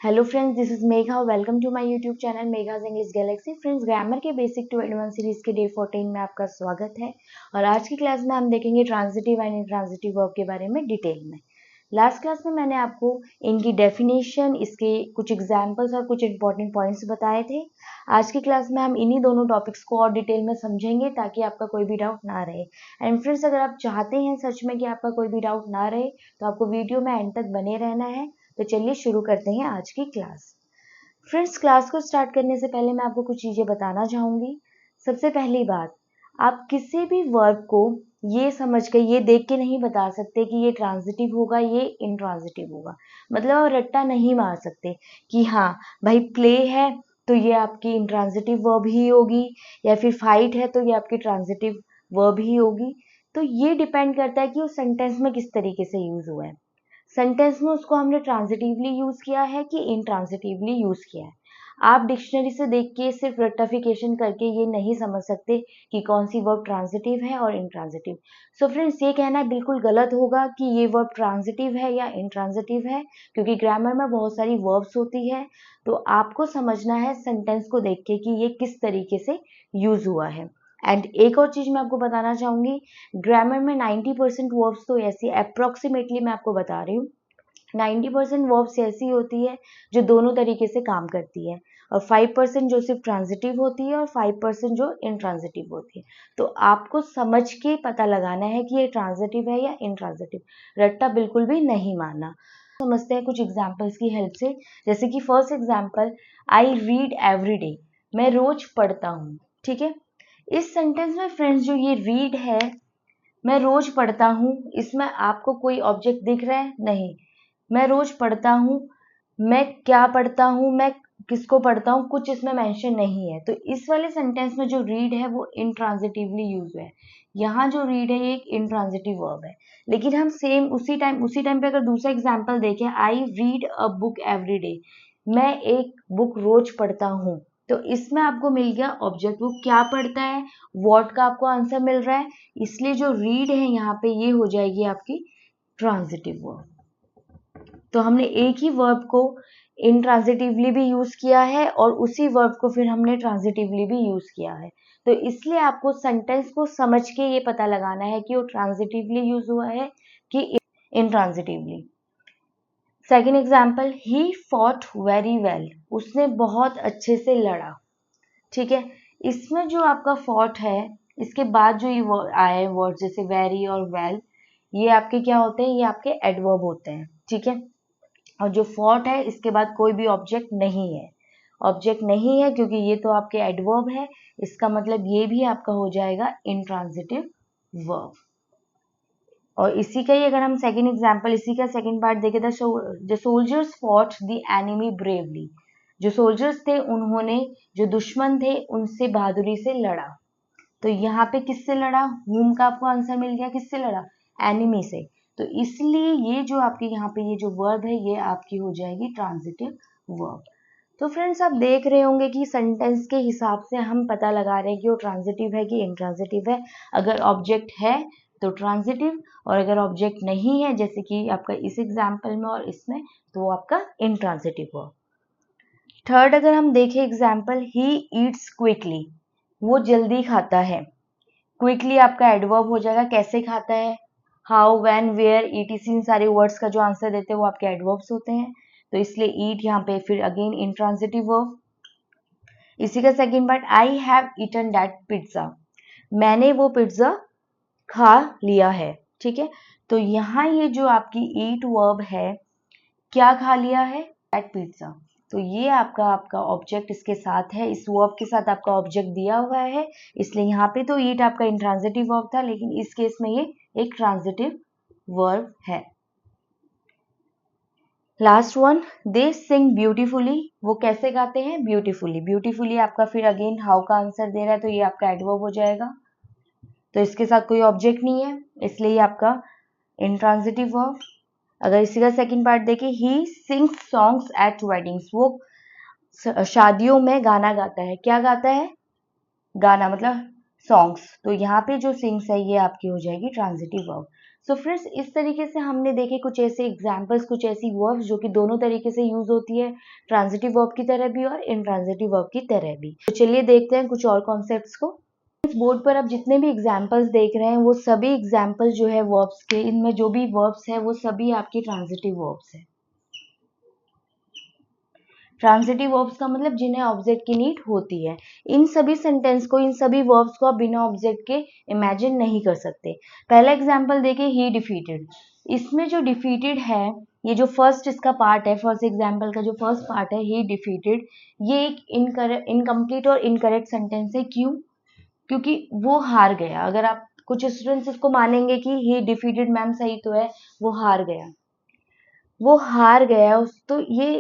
Hello friends, this is Megha. Welcome to my YouTube channel Megha's English galaxy. Friends, grammar के basic to advance series के day 14 में आपका स्वागत है। और आज की क्लास में हम देखेंगे ट्रांजिटिव एंड इंट्रांजिटिव वर्ब के बारे में डिटेल में। लास्ट क्लास में मैंने आपको इनकी डेफिनेशन, इसके कुछ एग्जाम्पल्स और कुछ इंपॉर्टेंट पॉइंट्स बताए थे। आज की क्लास में हम इन्हीं दोनों टॉपिक्स को और डिटेल में समझेंगे ताकि आपका कोई भी डाउट ना रहे। एंड फ्रेंड्स, अगर आप चाहते हैं सच में कि आपका कोई भी डाउट ना रहे तो आपको वीडियो में एंड तक बने रहना है। तो चलिए शुरू करते हैं आज की क्लास। फ्रेंड्स, क्लास को स्टार्ट करने से पहले मैं आपको कुछ चीजें बताना चाहूंगी। सबसे पहली बात, आप किसी भी वर्ब को ये समझ के, ये देख के नहीं बता सकते कि ये ट्रांजिटिव होगा, ये इंट्रांजिटिव होगा। मतलब आप रट्टा नहीं मार सकते कि हाँ भाई प्ले है तो ये आपकी इंट्रांजिटिव वर्ब ही होगी, या फिर फाइट है तो ये आपकी ट्रांजिटिव वर्ब ही होगी। तो ये डिपेंड करता है कि उस सेंटेंस में किस तरीके से यूज हुआ है। सेंटेंस में उसको हमने ट्रांजिटिवली यूज किया है कि इंट्रांजिटिवली यूज किया है। आप डिक्शनरी से देख के सिर्फ रट्टाफिकेशन करके ये नहीं समझ सकते कि कौन सी वर्ब ट्रांजिटिव है और इंट्रांजिटिव। सो फ्रेंड्स, ये कहना बिल्कुल गलत होगा कि ये वर्ब ट्रांजिटिव है या इंट्रांजिटिव है, क्योंकि ग्रामर में बहुत सारी वर्ब्स होती है। तो आपको समझना है सेंटेंस को देख के कि ये किस तरीके से यूज हुआ है। एंड एक और चीज मैं आपको बताना चाहूंगी, ग्रामर में 90% वर्ब्स तो ऐसी, अप्रोक्सीमेटली मैं आपको बता रही हूँ, 90% वर्ब्स ऐसी होती है जो दोनों तरीके से काम करती है, और 5% जो सिर्फ ट्रांजिटिव होती है और 5% जो इंट्रांजिटिव होती है। तो आपको समझ के पता लगाना है कि ये ट्रांजिटिव है या इंट्रांजिटिव। रट्टा बिल्कुल भी नहीं मारना। समझते हैं कुछ एग्जाम्पल्स की हेल्प से। जैसे कि first example, I read every day, मैं रोज पढ़ता हूँ। ठीक है, इस सेंटेंस में फ्रेंड्स जो ये रीड है, मैं रोज पढ़ता हूँ, इसमें आपको कोई ऑब्जेक्ट दिख रहा है? नहीं। मैं रोज पढ़ता हूँ, मैं क्या पढ़ता हूँ, मैं किसको पढ़ता हूँ, कुछ इसमें मेंशन नहीं है। तो इस वाले सेंटेंस में जो रीड है वो इंट्रांजिटिवली यूज है। यहाँ जो रीड है ये एक इंट्रांजिटिव वर्ब है। लेकिन हम सेम उसी टाइम पे अगर दूसरा एग्जाम्पल देखें, I read a book every day, मैं एक बुक रोज पढ़ता हूँ, तो इसमें आपको मिल गया ऑब्जेक्ट, वो क्या पढ़ता है, व्हाट का आपको आंसर मिल रहा है। इसलिए जो रीड है यहाँ पे ये हो जाएगी आपकी ट्रांजिटिव वर्ब। तो हमने एक ही वर्ब को इंट्रांजिटिवली भी यूज किया है और उसी वर्ब को फिर हमने ट्रांजिटिवली भी यूज किया है। तो इसलिए आपको सेंटेंस को समझ के ये पता लगाना है कि वो ट्रांजिटिवली यूज हुआ है कि intransitively. Second example, he fought very well, उसने बहुत अच्छे से लड़ा। ठीक है, इसमें जो आपका फॉट है, इसके बाद जो ये आए वर्ड जैसे वेरी और वेल, ये आपके क्या होते हैं? ये आपके एडवर्ब होते हैं। ठीक है, और जो फॉट है इसके बाद कोई भी ऑब्जेक्ट नहीं है। ऑब्जेक्ट नहीं है क्योंकि ये तो आपके एडवर्ब है, इसका मतलब ये भी आपका हो जाएगा इंट्रांजिटिव वर्ब। और इसी का ही अगर हम सेकंड एग्जांपल, इसी का सेकंड पार्ट देखें, the soldiers fought the enemy bravely, जो सोल्जर्स थे उन्होंने जो दुश्मन थे उनसे बहादुरी से लड़ा। तो यहाँ पे किससे लड़ा? हुम का आपको आंसर मिल गया, किससे लड़ा? एनिमी से। तो इसलिए ये जो आपकी यहाँ पे ये जो वर्ब है ये आपकी हो जाएगी ट्रांजिटिव वर्ब। तो फ्रेंड्स, आप देख रहे होंगे कि सेंटेंस के हिसाब से हम पता लगा रहे हैं कि वो ट्रांजिटिव है कि इंट्रांजिटिव है। अगर ऑब्जेक्ट है तो ट्रांजिटिव, और अगर ऑब्जेक्ट नहीं है जैसे कि आपका इस एग्जाम्पल में और इसमें, तो वो आपका इंट्रांजिटिव वर्ब। थर्ड अगर हम देखें एग्जाम्पल, ही ईट्स क्विकली, वो जल्दी खाता है। क्विकली आपका एडवर्ब हो जाएगा। कैसे खाता है? हाउ, व्हेन, वेयर, ईटीसी, इन सारे वर्ड्स का जो आंसर देते हैं वो आपके एडवर्ब्स होते हैं। तो इसलिए ईट यहाँ पे फिर अगेन इंट्रांजिटिव वर्ब। इसी का second part, I have eaten that pizza, मैंने वो पिज्जा खा लिया है। ठीक है, तो यहाँ ये जो आपकी ईट वर्ब है, क्या खा लिया है? That pizza. तो ये आपका आपका ऑब्जेक्ट इसके साथ है, इस वर्ब के साथ आपका ऑब्जेक्ट दिया हुआ है, इसलिए यहाँ पे तो ईट आपका इंट्रांजिटिव वर्ब था, लेकिन इस केस में ये एक ट्रांजिटिव वर्ब है। लास्ट वन, दे सिंग ब्यूटीफुली, वो कैसे गाते हैं? ब्यूटीफुली। ब्यूटीफुली आपका फिर अगेन हाउ का आंसर दे रहा है, तो ये आपका एडवर्ब हो जाएगा। तो इसके साथ कोई ऑब्जेक्ट नहीं है, इसलिए ये आपका इंट्रांजिटिव वर्ब। अगर इसी का सेकंड पार्ट देखें, he sings songs at weddings, वो शादियों में गाना गाता है। क्या गाता है? गाना मतलब सॉन्ग्स। तो यहाँ पे जो सिंग्स है ये आपकी हो जाएगी ट्रांजिटिव वर्ब। सो फ्रेंड्स, इस तरीके से हमने देखे कुछ ऐसे एग्जाम्पल्स, कुछ ऐसी वर्ब्स जो कि दोनों तरीके से यूज होती है, ट्रांजिटिव वर्ब की तरह भी और इनट्रांजिटिव वर्ब की तरह भी। तो चलिए देखते हैं कुछ और कॉन्सेप्ट्स को। इस बोर्ड पर आप जितने भी एग्जाम्पल्स देख रहे हैं वो सभी एग्जाम्पल जो है वर्ब्स के, इनमें जो भी वर्ब्स है वो सभी आपकी ट्रांजिटिव वर्ब्स है। ट्रांजिटिव वर्ब्स का मतलब जिन्हें ऑब्जेक्ट की नीड होती है। इन सभी सेंटेंस को, इन सभी वर्ब्स को आप बिना ऑब्जेक्ट के इमेजिन नहीं कर सकते। पहला एग्जाम्पल देखिए, ही डिफीटेड। इसमें जो डिफीटेड है, ये जो फर्स्ट इसका पार्ट है, फर्स्ट एग्जाम्पल का जो फर्स्ट पार्ट है, ही डिफीटेड, ये एक इनकम्प्लीट और इनकरेक्ट सेंटेंस है। क्यों? क्योंकि वो हार गया। अगर आप, कुछ स्टूडेंट्स इसको मानेंगे कि ही डिफीटेड मैम सही तो है, वो हार गया, वो हार गया। तो ये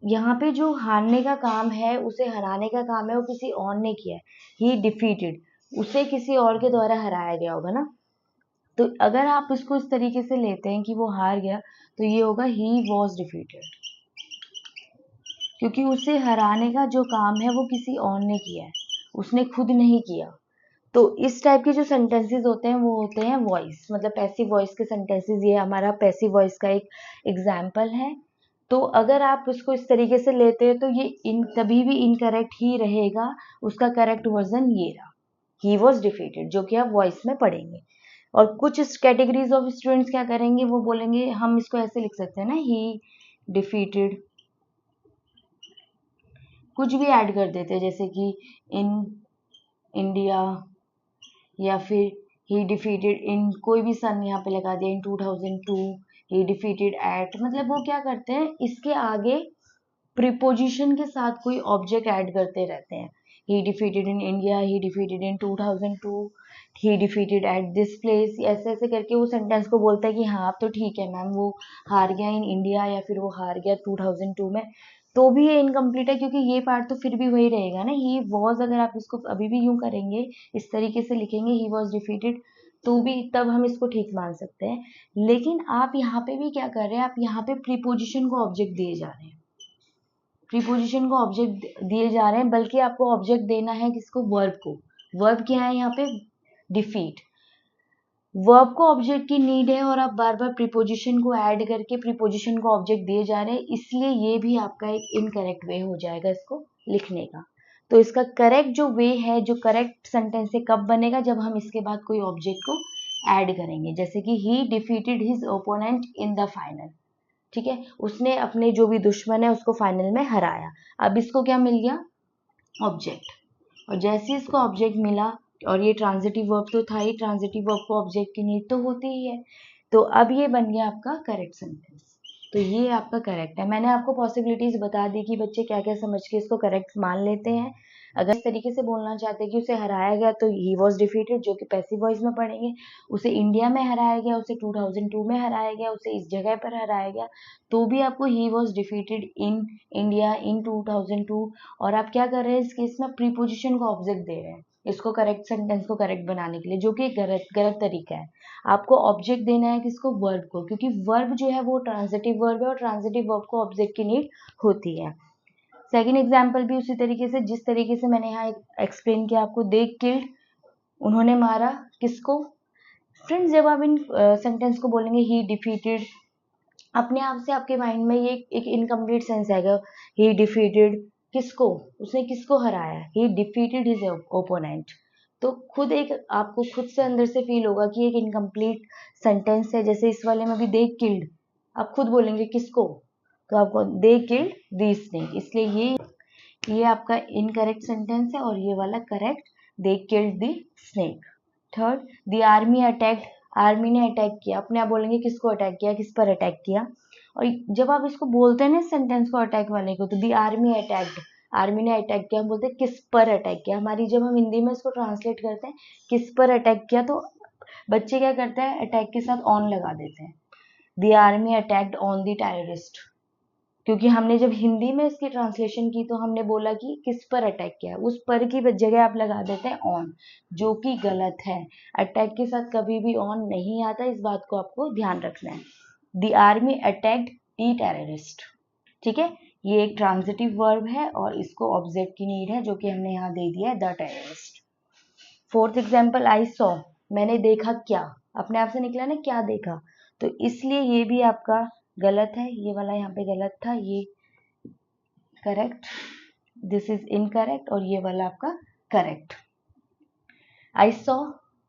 यहाँ पे जो हारने का काम है, उसे हराने का काम है, वो किसी और ने किया है। ही डिफीटेड, उसे किसी और के द्वारा हराया गया होगा ना। तो अगर आप इसको इस तरीके से लेते हैं कि वो हार गया, तो ये होगा ही वॉज डिफीटेड, क्योंकि उसे हराने का जो काम है वो किसी और ने किया है, उसने खुद नहीं किया। तो इस टाइप के जो सेंटेंसेस होते हैं वो होते हैं वॉइस, मतलब पैसिव वॉइस के सेंटेंसेस। ये हमारा पैसिव वॉइस का एक एग्जाम्पल है। तो अगर आप उसको इस तरीके से लेते हैं तो ये कभी भी इनकरेक्ट ही रहेगा। उसका करेक्ट वर्जन ये रहा, ही वॉज डिफीटेड, जो कि आप वॉइस में पढ़ेंगे। और कुछ कैटेगरीज ऑफ स्टूडेंट्स क्या करेंगे, वो बोलेंगे, हम इसको ऐसे लिख सकते हैं ना, ही डिफीटेड, कुछ भी ऐड कर देते हैं, जैसे कि इन इंडिया, या फिर ही डिफीटेड इन, कोई भी सन यहाँ पे लगा दिया, इन 2002 ही डिफीटेड एट। मतलब वो क्या करते हैं, इसके आगे प्रीपोजिशन के साथ कोई ऑब्जेक्ट ऐड करते रहते हैं। ही defeated in India, he defeated in 2002, he defeated at this place. ऐसे ऐसे करके वो सेंटेंस को बोलता है कि हाँ अब तो ठीक है मैम, वो हार गया इन इंडिया या फिर वो हार गया 2002 में। तो भी ये इनकम्प्लीट है, क्योंकि ये पार्ट तो फिर भी वही रहेगा ना। ही वॉज, अगर आप इसको अभी भी यूं करेंगे, इस तरीके से लिखेंगे ही वॉज डिफीटेड, तो भी तब हम इसको ठीक मान सकते हैं। लेकिन आप यहाँ पे भी क्या कर रहे हैं, आप यहाँ पे प्रीपोजिशन को ऑब्जेक्ट दिए जा रहे हैं, प्रीपोजिशन को ऑब्जेक्ट दिए जा रहे हैं, बल्कि आपको ऑब्जेक्ट देना है किसको, वर्ब को। वर्ब क्या है यहाँ पे, डिफीट। वर्ब को ऑब्जेक्ट की नीड है और आप बार बार प्रीपोजिशन को ऐड करके प्रीपोजिशन को ऑब्जेक्ट दिए जा रहे हैं, इसलिए ये भी आपका एक इनकरेक्ट वे हो जाएगा इसको लिखने का। तो इसका करेक्ट जो वे है, जो करेक्ट सेंटेंस है, कब बनेगा, जब हम इसके बाद कोई ऑब्जेक्ट को ऐड करेंगे। जैसे कि ही defeated his opponent in the final, ठीक है, उसने अपने जो भी दुश्मन है उसको फाइनल में हराया। अब इसको क्या मिल गया, ऑब्जेक्ट। और जैसे इसको ऑब्जेक्ट मिला, और ये ट्रांजिटिव वर्ब तो था ही, ट्रांजिटिव वर्ब को ऑब्जेक्ट की नीड तो होती ही है, तो अब ये बन गया आपका करेक्ट सेंटेंस। तो ये आपका करेक्ट है। मैंने आपको पॉसिबिलिटीज बता दी कि बच्चे क्या क्या समझ के इसको करेक्ट मान लेते हैं। अगर इस तरीके से बोलना चाहते हैं कि उसे हराया गया, तो ही वॉज डिफीटेड, जो कि पैसिव वॉइस में पढ़ेंगे। उसे इंडिया में हराया गया, उसे 2002 में हराया गया, उसे इस जगह पर हराया गया, तो भी आपको he was defeated in India in 2002। और आप क्या कर रहे हैं इस केस में, प्रीपोजिशन को ऑब्जेक्ट दे रहे हैं इसको करेक्ट सेंटेंस को करेक्ट बनाने के लिए, जो कि गलत तरीका है। आपको ऑब्जेक्ट देना है किसको, वर्ब को, क्योंकि वर्ब जो है वो ट्रांजिटिव वर्ब है और ट्रांजिटिव वर्ब को ऑब्जेक्ट की नीड होती है। सेकंड एग्जांपल भी उसी तरीके से, जिस तरीके से मैंने यहाँ एक्सप्लेन किया आपको, दे किल्ड, उन्होंने मारा किसको। फ्रेंड्स, जब आप इन सेंटेंस को बोलेंगे ही डिफीटेड, अपने आप से आपके माइंड में ये एक इनकम्प्लीट सेंस आएगा। ही डिफीटेड किसको, उसने किसको हराया, ही डिफीटेड हिज ओपोनेंट। तो खुद एक आपको खुद से अंदर से फील होगा कि एक इनकम्प्लीट सेंटेंस है। जैसे इस वाले में भी दे किल्ड, आप खुद बोलेंगे किसको, तो आपको दे किल्ड द स्नेक, इसलिए ये आपका इनकरेक्ट सेंटेंस है और ये वाला correct, they killed the snake. Third, the army attacked, army ने अटैक किया, अपने आप बोलेंगे किसको अटैक किया, किस पर अटैक किया। और जब आप इसको बोलते हैं ना सेंटेंस को अटैक वाले को, तो द आर्मी अटैक्ड, आर्मी ने अटैक किया, हम बोलते हैं किस पर अटैक किया। हमारी जब हम हिंदी में इसको ट्रांसलेट करते हैं किस पर अटैक किया, तो बच्चे क्या करते हैं, अटैक के साथ ऑन लगा देते हैं, the army attacked on the terrorist. क्योंकि हमने जब हिंदी में इसकी ट्रांसलेशन की तो हमने बोला कि किस पर अटैक किया, उस पर की जगह आप लगा देते हैं ऑन, जो कि गलत है। अटैक के साथ कभी भी ऑन नहीं आता, इस बात को आपको ध्यान रखना है। The army attacked the terrorist, ठीक है, ये एक ट्रांजिटिव वर्ब है और इसको ऑब्जेक्ट की नीड है, जो कि हमने यहाँ दे दिया है, the terrorist. Fourth example, I saw, मैंने देखा क्या, अपने आप से निकला ना, क्या देखा, तो इसलिए ये भी आपका गलत है, ये वाला यहाँ पे गलत था, ये करेक्ट, दिस इज इनकरेक्ट, और ये वाला आपका करेक्ट। आई सॉ,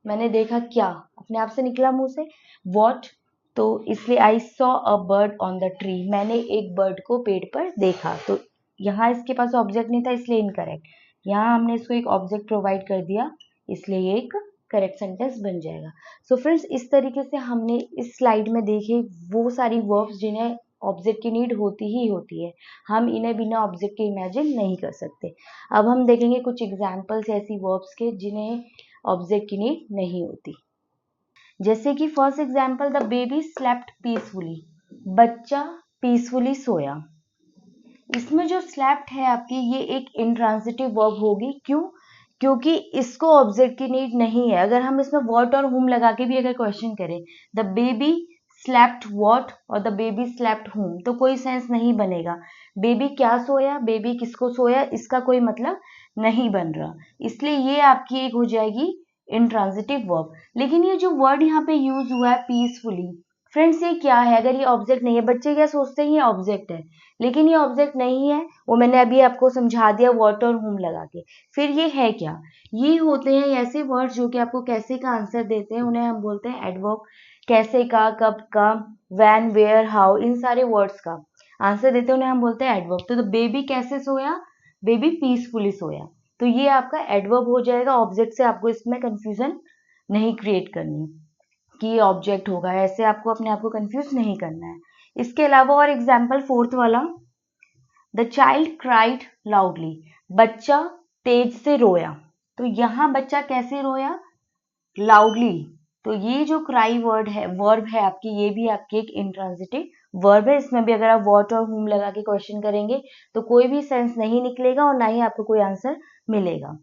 मैंने देखा, क्या अपने आप से निकला मुंह से, वॉट, तो इसलिए I saw a bird on the tree, मैंने एक बर्ड को पेड़ पर देखा, तो यहाँ इसके पास ऑब्जेक्ट नहीं था इसलिए इनकरेक्ट, यहाँ हमने इसको एक ऑब्जेक्ट प्रोवाइड कर दिया इसलिए ये एक करेक्ट सेंटेंस बन जाएगा। सो फ्रेंड्स, इस तरीके से हमने इस स्लाइड में देखे वो सारी वर्ब्स जिन्हें ऑब्जेक्ट की नीड होती ही होती है, हम इन्हें बिना ऑब्जेक्ट के इमेजिन नहीं कर सकते। अब हम देखेंगे कुछ एग्जाम्पल्स ऐसी वर्ब्स के जिन्हें ऑब्जेक्ट की नीड नहीं होती। जैसे कि first example, the baby slept peacefully, बच्चा पीसफुली सोया। इसमें जो स्लेप्ट है आपकी, ये एक इंट्रांजिटिव वर्ब होगी, क्यों? क्योंकि इसको ऑब्जेक्ट की नीड नहीं है। अगर हम इसमें वॉट और हुम लगा के भी अगर क्वेश्चन करें, द बेबी स्लेप्ट वॉट और द बेबी स्लेप्ट हुम, तो कोई सेंस नहीं बनेगा। बेबी क्या सोया, बेबी किसको सोया, इसका कोई मतलब नहीं बन रहा, इसलिए ये आपकी एक हो जाएगी इंट्रांजिटिव वर्ब। लेकिन ये जो वर्ड यहाँ पे यूज हुआ है पीसफुली, फ्रेंड्स ये क्या है? अगर ये ऑब्जेक्ट नहीं है, बच्चे क्या सोचते हैं ये ऑब्जेक्ट है, लेकिन ये ऑब्जेक्ट नहीं है, वो मैंने अभी आपको समझा दिया वॉट और हुम लगा के। फिर ये है क्या? ये होते हैं ऐसे वर्ड्स जो कि आपको कैसे का आंसर देते हैं, उन्हें हम बोलते हैं एडवर्ब। कैसे का, कब का, व्हेन, वेयर, हाउ, इन सारे वर्ड्स का आंसर देते हैं, उन्हें हम बोलते हैं एडवर्ब। तो बेबी कैसे सोया, बेबी पीसफुली सोया, तो ये आपका एडवर्ब हो जाएगा। ऑब्जेक्ट से आपको इसमें कंफ्यूजन नहीं क्रिएट करनी कि ये ऑब्जेक्ट होगा, ऐसे आपको अपने आप को कंफ्यूज नहीं करना है। इसके अलावा और एग्जाम्पल फोर्थ वाला, द चाइल्ड क्राइड लाउडली, बच्चा तेज से रोया। तो यहाँ बच्चा कैसे रोया? लाउडली। तो ये जो क्राई वर्ड है, वर्ब है आपकी, ये भी आपकी एक इंट्रांजिटिव वर्ब है। इसमें भी अगर आप वॉट और हुम लगा के क्वेश्चन करेंगे तो कोई भी सेंस नहीं निकलेगा और ना ही आपको कोई आंसर मिलेगा।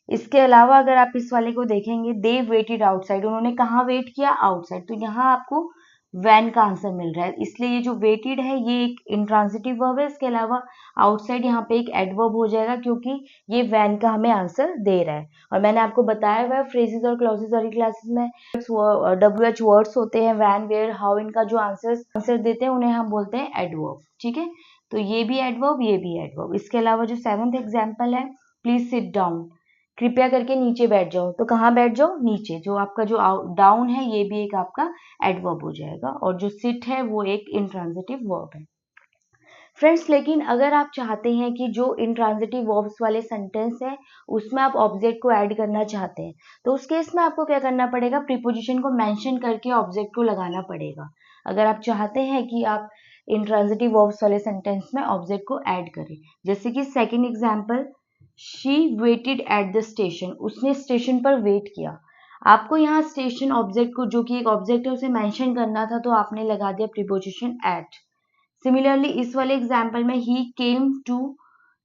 इसके अलावा अगर आप इस वाले को देखेंगे, दे वेटेड आउटसाइड, उन्होंने कहाँ वेट किया? आउटसाइड। तो यहाँ आपको वैन का आंसर मिल रहा है, इसलिए ये जो वेटेड है ये एक इंट्रांजिटिव वर्ब है। इसके अलावा आउटसाइड यहाँ पे एक एडवर्ब हो जाएगा क्योंकि ये वैन का हमें आंसर दे रहा है। और मैंने आपको बताया हुआ है फ्रेजेस और क्लॉजेस वाली क्लासेस में WH वर्ड्स होते हैं, वैन, वेयर, हाउ, इनका जो आंसर देते हैं उन्हें हम बोलते हैं एडवर्ब। ठीक है, तो ये भी एडवर्ब, ये भी एडवर्ब। इसके अलावा जो 7th एग्जाम्पल है, प्लीज सिट डाउन, कृपया करके नीचे बैठ जाओ। तो कहाँ बैठ जाओ? नीचे। जो आपका जो डाउन है ये भी एक आपका एडवर्ब हो जाएगा, और जो सिट है वो एक इंट्रांजिटिव वर्ब है। फ्रेंड्स, लेकिन अगर आप चाहते हैं कि जो इंट्रांजिटिव वर्ब्स वाले सेंटेंस है उसमें आप ऑब्जेक्ट को ऐड करना चाहते हैं, तो उस केस में आपको क्या करना पड़ेगा? प्रीपोजिशन को मेंशन करके ऑब्जेक्ट को लगाना पड़ेगा। अगर आप चाहते हैं कि आप इंट्रांजिटिव वर्ब्स वाले सेंटेंस में ऑब्जेक्ट को ऐड करें, जैसे कि second example, she weighted at the station, उसने स्टेशन पर वेट किया। आपको यहाँ स्टेशन ऑब्जेक्ट को, जो कि एक ऑब्जेक्ट है, उसे मेंशन करना था, तो आपने लगा दिया प्रीपोजिशन एट। सिमिलरली इस वाले एग्जाम्पल में, ही केम टू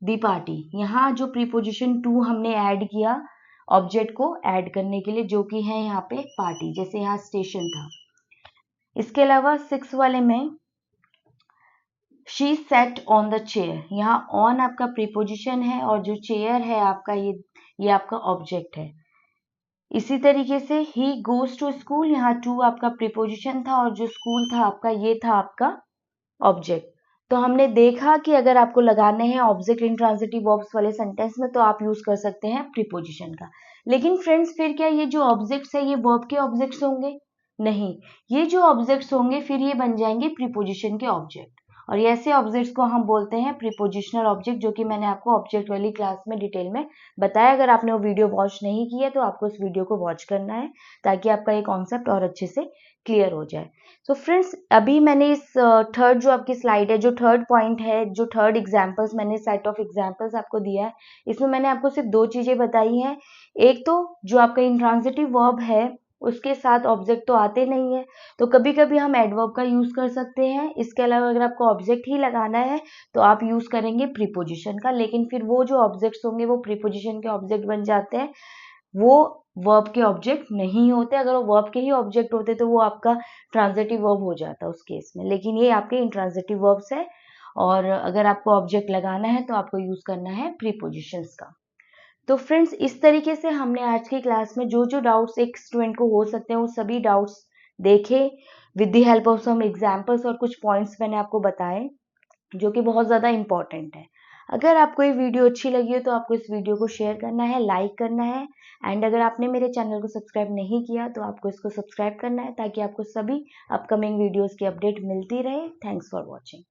द पार्टी, यहाँ जो प्रीपोजिशन टू हमने ऐड किया ऑब्जेक्ट को ऐड करने के लिए, जो कि है यहाँ पे पार्टी, जैसे यहाँ स्टेशन था। इसके अलावा 6 वाले में, she said on the chair, यहाँ ऑन आपका प्रीपोजिशन है और जो चेयर है आपका ये आपका ऑब्जेक्ट है। इसी तरीके से ही गोज टू स्कूल, यहाँ टू आपका प्रीपोजिशन था और जो स्कूल था आपका ये था आपका ऑब्जेक्ट। तो हमने देखा कि अगर आपको लगाने हैं ऑब्जेक्ट इंट्रांजिटिव वर्ब्स वाले सेंटेंस में तो आप यूज कर सकते हैं प्रीपोजिशन का। लेकिन फ्रेंड्स, फिर क्या ये जो ऑब्जेक्ट्स है ये वर्ब के ऑब्जेक्ट्स होंगे? नहीं, ये जो ऑब्जेक्ट्स होंगे फिर ये बन जाएंगे प्रीपोजिशन के ऑब्जेक्ट, और ऐसे ऑब्जेक्ट्स को हम बोलते हैं प्रीपोजिशनल ऑब्जेक्ट, जो कि मैंने आपको ऑब्जेक्ट वाली क्लास में डिटेल में बताया। अगर आपने वो वीडियो वॉच नहीं की है तो आपको उस वीडियो को वॉच करना है ताकि आपका ये कॉन्सेप्ट और अच्छे से क्लियर हो जाए। तो फ्रेंड्स, अभी मैंने इस थर्ड जो आपकी स्लाइड है, जो थर्ड पॉइंट है, जो थर्ड एग्जाम्पल्स मैंने सेट ऑफ एग्जाम्पल्स आपको दिया है, इसमें मैंने आपको सिर्फ 2 चीजें बताई हैं। एक तो जो आपका इंट्रांजिटिव वर्ब है उसके साथ ऑब्जेक्ट तो आते नहीं है, तो कभी कभी हम एडवर्ब का यूज कर सकते हैं। इसके अलावा अगर आपको ऑब्जेक्ट ही लगाना है तो आप यूज करेंगे प्रीपोजिशन का, लेकिन फिर वो जो ऑब्जेक्ट्स होंगे वो प्रीपोजिशन के ऑब्जेक्ट बन जाते हैं, वो वर्ब के ऑब्जेक्ट नहीं होते। अगर वो वर्ब के ही ऑब्जेक्ट होते तो वो आपका ट्रांजिटिव वर्ब हो जाता उस केस में, लेकिन ये आपके इंट्रांजिटिव वर्ब्स है, और अगर आपको ऑब्जेक्ट लगाना है तो आपको यूज करना है प्रीपोजिशंस का। तो फ्रेंड्स, इस तरीके से हमने आज की क्लास में जो जो डाउट्स एक स्टूडेंट को हो सकते हैं वो सभी डाउट्स देखे with the help of some examples, और कुछ पॉइंट्स मैंने आपको बताए जो कि बहुत ज़्यादा इंपॉर्टेंट है। अगर आपको ये वीडियो अच्छी लगी हो तो आपको इस वीडियो को शेयर करना है, लाइक करना है, एंड अगर आपने मेरे चैनल को सब्सक्राइब नहीं किया तो आपको इसको सब्सक्राइब करना है ताकि आपको सभी अपकमिंग वीडियोस की अपडेट मिलती रहे। Thanks for watching.